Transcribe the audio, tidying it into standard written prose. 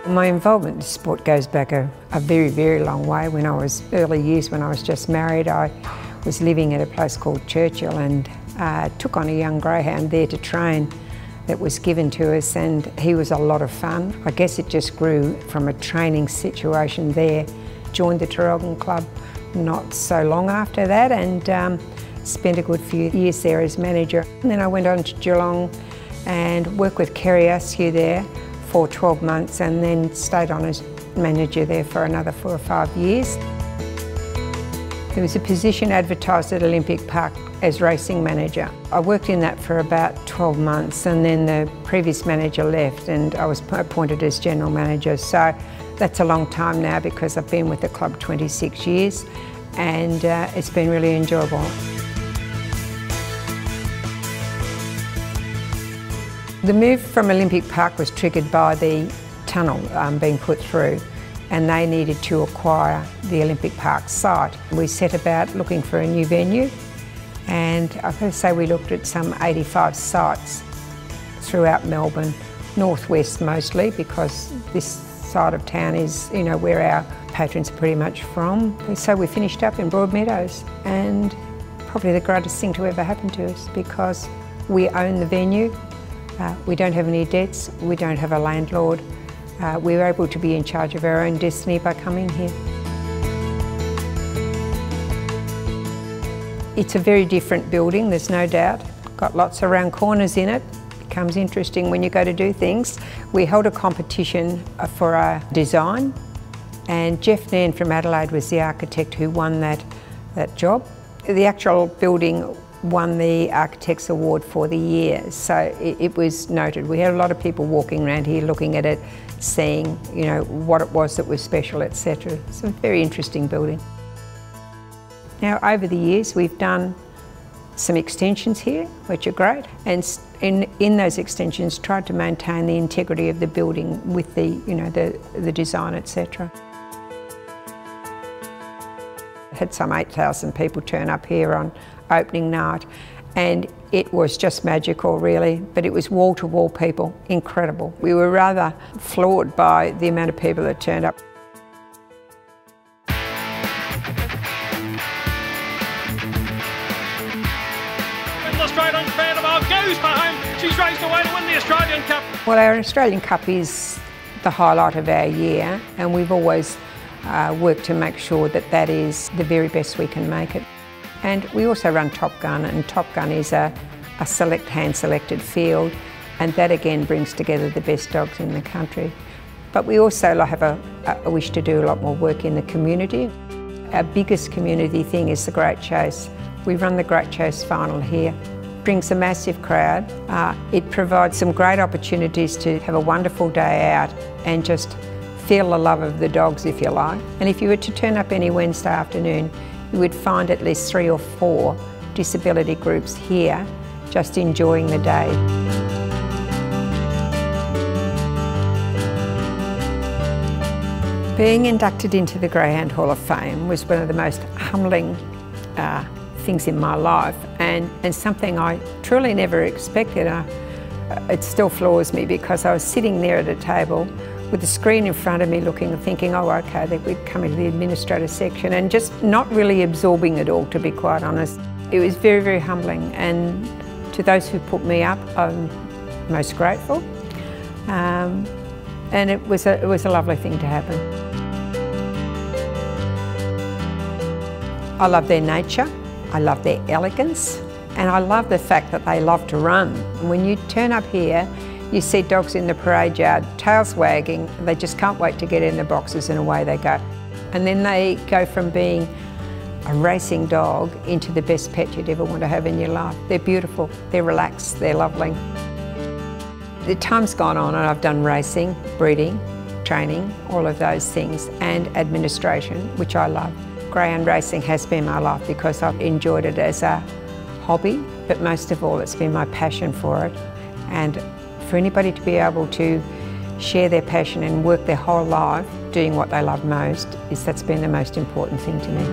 My involvement in sport goes back a very, very long way. When I was early years, when I was just married, I was living at a place called Churchill and took on a young greyhound there to train that was given to us, and he was a lot of fun. I guess it just grew from a training situation there. Joined the Tarrogin Club not so long after that and spent a good few years there as manager. And then I went on to Geelong and worked with Kerry Askew there for 12 months and then stayed on as manager there for another 4 or 5 years. There was a position advertised at Olympic Park as racing manager. I worked in that for about 12 months and then the previous manager left and I was appointed as general manager. So that's a long time now because I've been with the club 26 years and it's been really enjoyable. The move from Olympic Park was triggered by the tunnel being put through and they needed to acquire the Olympic Park site. We set about looking for a new venue and I've got to say we looked at some 85 sites throughout Melbourne, northwest mostly because this side of town is, you know, where our patrons are pretty much from. So we finished up in Broadmeadows and probably the greatest thing to ever happen to us because we own the venue. We don't have any debts, we don't have a landlord. We were able to be in charge of our own destiny by coming here. It's a very different building, there's no doubt. Got lots of round corners in it. Becomes interesting when you go to do things. We held a competition for our design and Jeff Nairn from Adelaide was the architect who won that job. The actual building won the Architects Award for the year, so it was noted. We had a lot of people walking around here looking at it, seeing, you know, what it was that was special, etc. It's a very interesting building. Now, over the years, we've done some extensions here, which are great, and in those extensions, tried to maintain the integrity of the building with the, you know, the design, etc. Had some 8,000 people turn up here on opening night and it was just magical really, but it was wall-to-wall people, incredible. We were rather floored by the amount of people that turned up. The straight on Marg goes for home. She's raced away to win the Australian Cup. Well, our Australian Cup is the highlight of our year and we've always worked to make sure that that is the very best we can make it. And we also run Top Gun, and Top Gun is a hand-selected field, and that again brings together the best dogs in the country. But we also have a wish to do a lot more work in the community. Our biggest community thing is the Great Chase. We run the Great Chase final here. It brings a massive crowd. It provides some great opportunities to have a wonderful day out and just feel the love of the dogs, if you like. And if you were to turn up any Wednesday afternoon, you would find at least 3 or 4 disability groups here just enjoying the day. Being inducted into the Greyhound Hall of Fame was one of the most humbling things in my life and something I truly never expected. It still floors me because I was sitting there at a table with the screen in front of me looking and thinking, oh okay, that we'd come into the administrator section and just not really absorbing it all, to be quite honest. It was very, very humbling, and to those who put me up, I'm most grateful. And it was a lovely thing to happen. I love their nature, I love their elegance, and I love the fact that they love to run. When you turn up here, you see dogs in the parade yard, tails wagging, they just can't wait to get in the boxes and away they go. And then they go from being a racing dog into the best pet you'd ever want to have in your life. They're beautiful, they're relaxed, they're lovely. The time's gone on and I've done racing, breeding, training, all of those things, and administration, which I love. Greyhound racing has been my life because I've enjoyed it as a hobby, but most of all it's been my passion for it. And for anybody to be able to share their passion and work their whole life doing what they love most, that's been the most important thing to me.